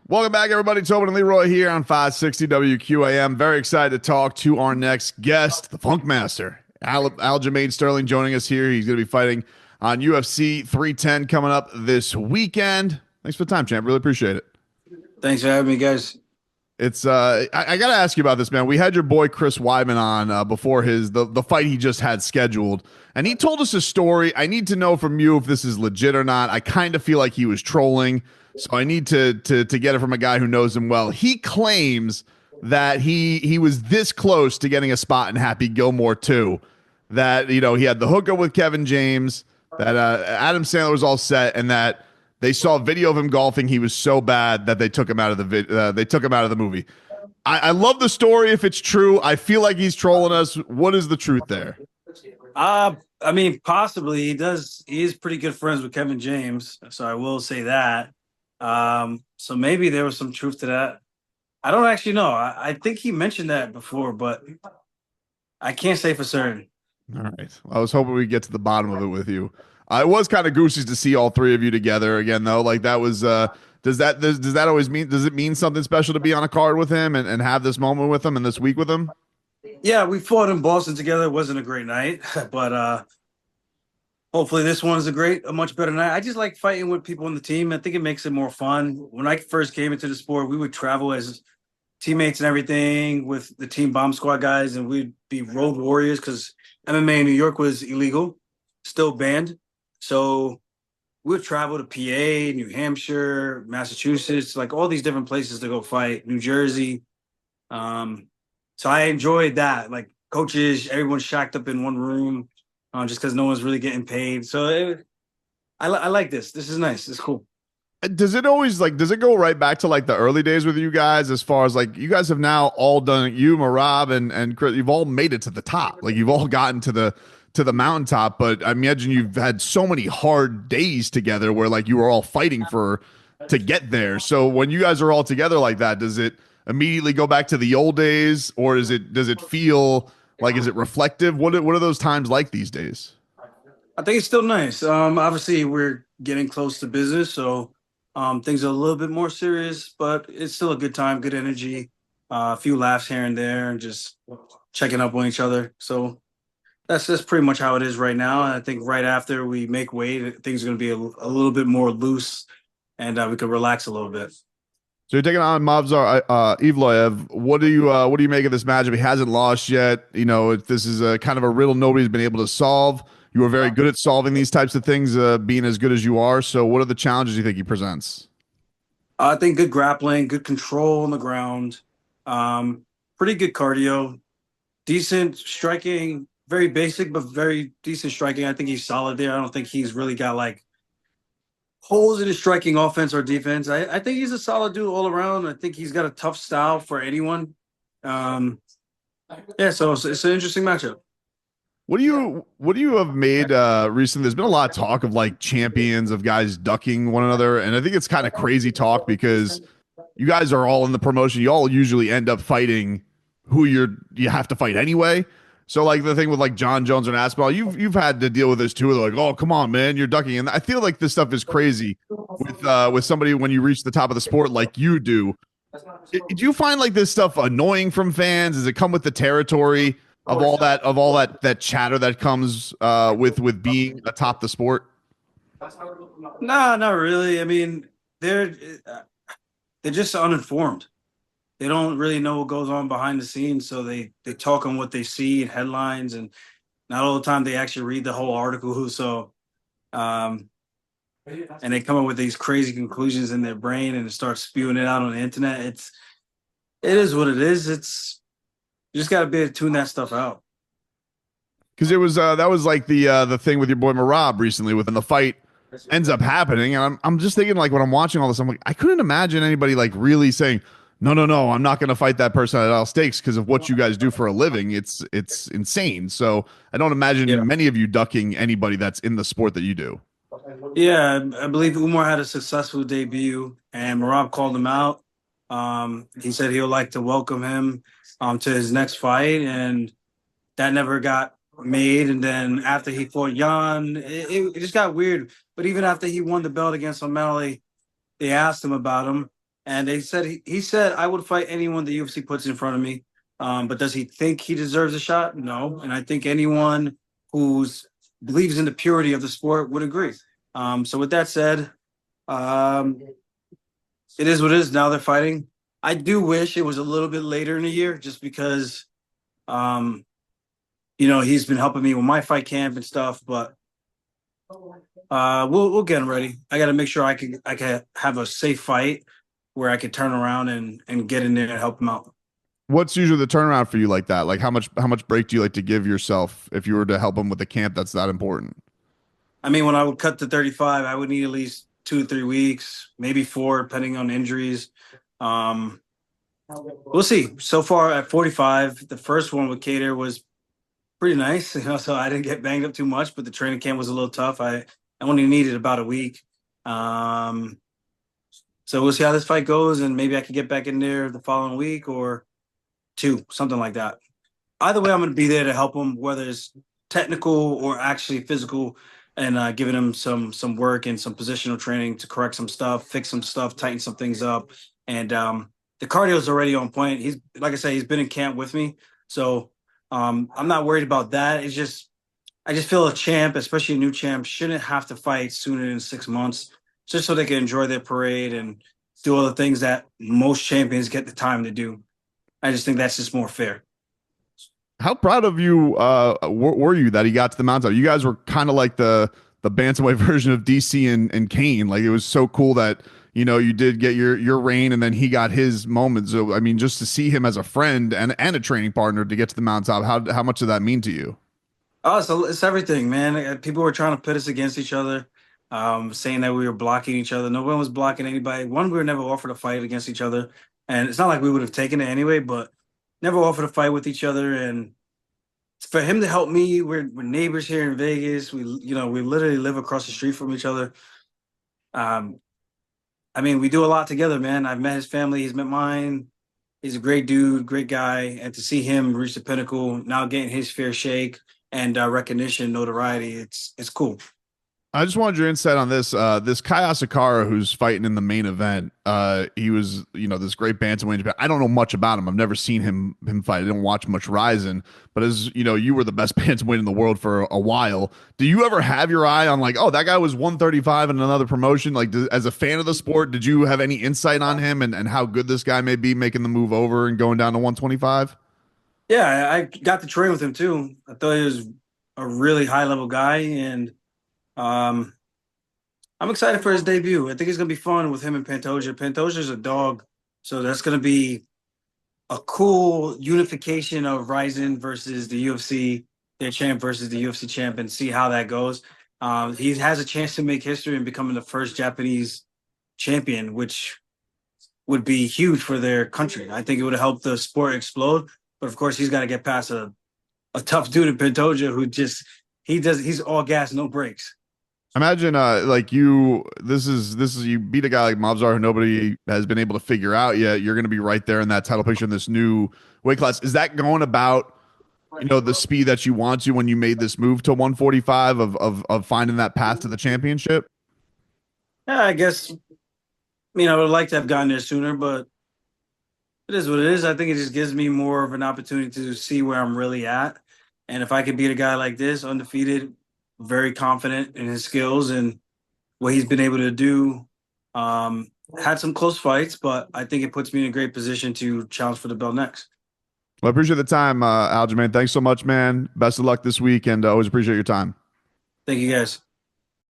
Welcome back, everybody. Tobin and Leroy here on 560 WQAM. Very excited to talk to our next guest, the Funk Master, Aljamain Sterling, joining us here. He's going to be fighting on UFC 310 coming up this weekend. Thanks for the time, champ. Really appreciate it. Thanks for having me, guys. It's I got to ask you about this, man. We had your boy Chris Weidman on before the fight he just had scheduled, and he told us a story. I need to know from you if this is legit or not. I kind of feel like he was trolling, so I need to get it from a guy who knows him well. He claims that he was this close to getting a spot in Happy Gilmore 2. That he had the hookup with Kevin James, that Adam Sandler was all set, and that they saw a video of him golfing. He was so bad that they took him out of the movie. I love the story if it's true. I feel like he's trolling us. What is the truth there? I mean, possibly he does. He is pretty good friends with Kevin James, so I will say that. So maybe there was some truth to that. I don't actually know. I think he mentioned that before, but I can't say for certain. All right. I was hoping we'd get to the bottom of it with you. It was kind of goosey to see all three of you together again, though. Like that was. Does that always mean? Does it mean something special to be on a card with him and have this moment with him and this week with him? Yeah, we fought in Boston together. It wasn't a great night, but hopefully this one is a much better night. I just like fighting with people on the team. I think it makes it more fun. When I first came into the sport, we would travel as teammates and everything with the team bomb squad guys, and we'd be road warriors because MMA in New York was illegal, still banned. So we would travel to PA, New Hampshire, Massachusetts, like all these different places to go fight, New Jersey. So I enjoyed that. Like coaches, everyone's shacked up in one room just because no one's really getting paid. So I like this. This is nice. It's cool. Does it go right back to like the early days with you guys, as far as like you guys have now all done, you, Merab, and Chris, you've all made it to the top. Like you've all gotten to the mountaintop, but I imagine you've had so many hard days together where like you were all fighting to get there. So when you guys are all together like that, does it immediately go back to the old days, or does it feel like, is it reflective? What are those times like these days? I think it's still nice. Obviously we're getting close to business, so things are a little bit more serious, but it's still a good time, good energy, a few laughs here and there, and just checking up on each other. So that's pretty much how it is right now. And I think right after we make weight, things are going to be a little bit more loose, and we could relax a little bit. So you're taking on Movsar Evloev. What do you make of this matchup? He hasn't lost yet. This is a kind of a riddle nobody's been able to solve. You are very good at solving these types of things, being as good as you are. So what are the challenges you think he presents? I think good grappling, good control on the ground, pretty good cardio, decent striking, very basic but very decent striking. I think he's solid there. I don't think he's really got like holes in his striking offense or defense. I think he's a solid dude all around. I think he's got a tough style for anyone. Yeah, so it's an interesting matchup. What do you have made recently? There's been a lot of talk of like champions, of guys ducking one another, and I think it's kind of crazy talk because you guys are all in the promotion. You all usually end up fighting who you have to fight anyway. So like the thing with like John Jones and Aspinall, you've had to deal with this too. They're like, oh come on, man, you're ducking, and I feel like this stuff is crazy with somebody when you reach the top of the sport like you do. Do you find like this stuff annoying from fans? Does it come with the territory of all that chatter that comes with being atop the sport? No, not really. I mean, they're just uninformed. They don't really know what goes on behind the scenes, so they talk on what they see in headlines, and not all the time they actually read the whole article. So, and they come up with these crazy conclusions in their brain and start spewing it out on the internet. It is what it is. You just got to be able to tune that stuff out. Because it was that was like the thing with your boy Merab recently, when the fight ends up happening, and I'm just thinking like when I'm watching all this, I'm like, I couldn't imagine anybody like really saying, no, I'm not going to fight that person at all stakes because of what you guys do for a living. It's insane. So I don't imagine many of you ducking anybody that's in the sport that you do. Yeah, I believe Umar had a successful debut, and Merab called him out. He said he would like to welcome him to his next fight, and that never got made. And then after he fought Jan, it just got weird. But even after he won the belt against O'Malley, they asked him about him, and he said I would fight anyone the UFC puts in front of me. But does he think he deserves a shot? No, and I think anyone who's believes in the purity of the sport would agree. So with that said, um, it is what it is. Now they're fighting. I do wish it was a little bit later in the year, just because um, he's been helping me with my fight camp and stuff. But we'll get him ready. I got to make sure I can have a safe fight where I could turn around and get in there and help him out. What's usually the turnaround for you like that? Like how much break do you like to give yourself if you were to help him with a camp that's that important? I mean, when I would cut to 35, I would need at least 2 or 3 weeks, maybe four, depending on injuries. Um, we'll see. So far at 45, the first one with Cater was pretty nice, so I didn't get banged up too much, but the training camp was a little tough. I only needed about a week. Um, so we'll see how this fight goes, and maybe I could get back in there the following week or two, something like that. Either way, I'm going to be there to help him, whether it's technical or actually physical, and giving him some work and some positional training to correct some stuff, fix some stuff, tighten some things up. And the cardio is already on point. He's like I said, he's been in camp with me, so I'm not worried about that. I just feel a champ, especially a new champ, shouldn't have to fight sooner than 6 months, just so they can enjoy their parade and do all the things that most champions get the time to do. I just think that's just more fair. How proud of you were you that he got to the mountaintop? You guys were kind of like the bantamweight version of DC and Kane. Like it was so cool that you did get your reign and then he got his moment. So I mean, just to see him as a friend and a training partner to get to the mountaintop, how much did that mean to you? Oh, so it's everything, man. People were trying to pit us against each other, saying that we were blocking each other. No one was blocking anybody. One, we were never offered a fight against each other, and it's not like we would have taken it anyway. But never offered a fight with each other, and for him to help me, we're neighbors here in Vegas. We literally live across the street from each other. Um, I mean, we do a lot together, man. I've met his family. He's met mine. He's a great dude, great guy, and to see him reach the pinnacle, now getting his fair shake and recognition, notoriety, it's cool. I just wanted your insight on this. This Kai Asakura, who's fighting in the main event. He was, this great bantamweight. I don't know much about him. I've never seen him fight. I didn't watch much Ryzen. But as you were the best bantamweight in the world for a while. Do you ever have your eye on like, oh, that guy was 135 in another promotion? Like, as a fan of the sport, did you have any insight on him and how good this guy may be making the move over and going down to 125? Yeah, I got to train with him too. I thought he was a really high level guy, and um, I'm excited for his debut. I think it's gonna be fun with him and Pantoja. Pantoja's a dog, so that's gonna be a cool unification of Ryzen versus the UFC, their champ versus the UFC champ, and see how that goes. He has a chance to make history and becoming the first Japanese champion, which would be huge for their country. I think it would help the sport explode. But of course, he's got to get past a tough dude in Pantoja who just he's all gas, no brakes. Imagine like this is you beat a guy like Movsar who nobody has been able to figure out yet. You're going to be right there in that title picture in this new weight class. Is that going about the speed that you want to when you made this move to 145 of finding that path to the championship? Yeah, I guess I would like to have gotten there sooner, but it is what it is. I think it just gives me more of an opportunity to see where I'm really at. And if I could beat a guy like this, undefeated, very confident in his skills and what he's been able to do, had some close fights, but I think it puts me in a great position to challenge for the belt next. Well, I appreciate the time, Aljamain. Thanks so much, man. Best of luck this week, and always appreciate your time. Thank you, guys.